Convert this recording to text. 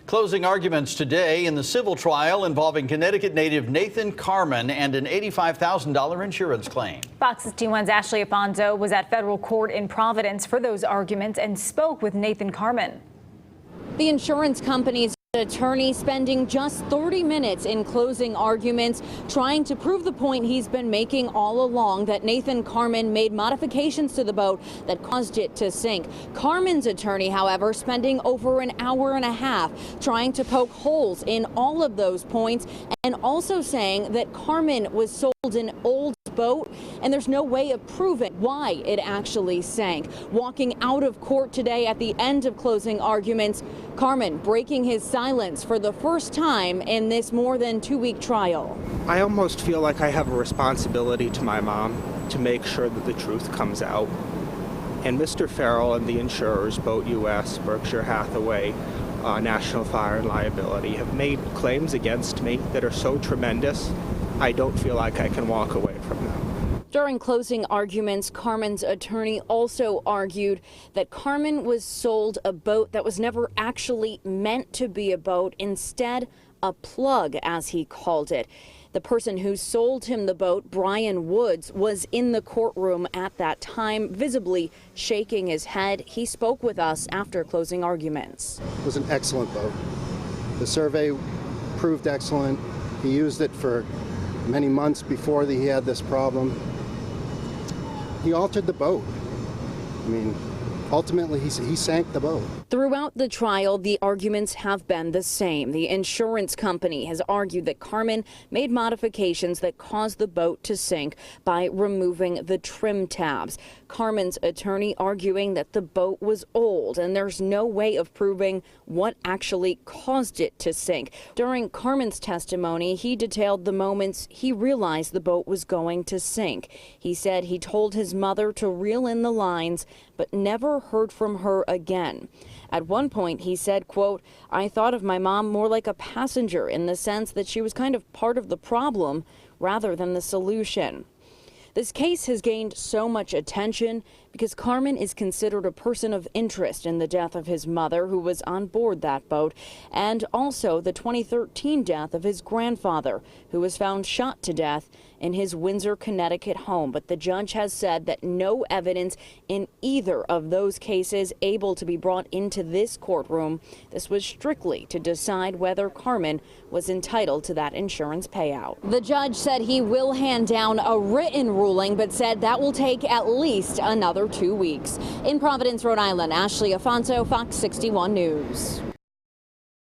Closing arguments today in the civil trial involving Connecticut native Nathan Carman and an $85,000 insurance claim. Fox 61's Ashley Afonso was at federal court in Providence for those arguments and spoke with Nathan Carman. The insurance company's attorney spending just 30 minutes in closing arguments trying to prove the point he's been making all along, that Nathan Carman made modifications to the boat that caused it to sink. Carman's attorney, however, spending over an hour and a half trying to poke holes in all of those points, and also saying that Carman was sold an old boat and there's no way of proving why it actually sank. Walking out of court today at the end of closing arguments, Carman breaking his silence for the first time in this more than 2-week trial. I almost feel like I have a responsibility to my mom to make sure that the truth comes out. And Mr. Farrell and the insurers, Boat US, Berkshire Hathaway, National Fire and Liability, have made claims against me that are so tremendous, I don't feel like I can walk away from them. During closing arguments, Carman's attorney also argued that Carman was sold a boat that was never actually meant to be a boat, instead a plug, as he called it. The person who sold him the boat, Brian Woods, was in the courtroom at that time, visibly shaking his head. He spoke with us after closing arguments. It was an excellent boat. The survey proved excellent. He used it for many months before he had this problem. He altered the boat. I mean, ultimately, he sank the boat. Throughout the trial, the arguments have been the same. The insurance company has argued that Carman made modifications that caused the boat to sink by removing the trim tabs. Carman's attorney arguing that the boat was old and there's no way of proving what actually caused it to sink. During Carman's testimony, he detailed the moments he realized the boat was going to sink. He said he told his mother to reel in the lines, but never heard from her again. At one point, he said, quote, "I thought of my mom more like a passenger in the sense that she was kind of part of the problem rather than the solution." This case has gained so much attention because Carman is considered a person of interest in the death of his mother, who was on board that boat, and also the 2013 death of his grandfather, who was found shot to death in his Windsor, Connecticut home. But the judge has said that no evidence in either of those cases able to be brought into this courtroom. This was strictly to decide whether Carman was entitled to that insurance payout. The judge said he will hand down a written ruling, but said that will take at least another 2 weeks. In Providence, Rhode Island, Ashley Afonso, Fox 61 News.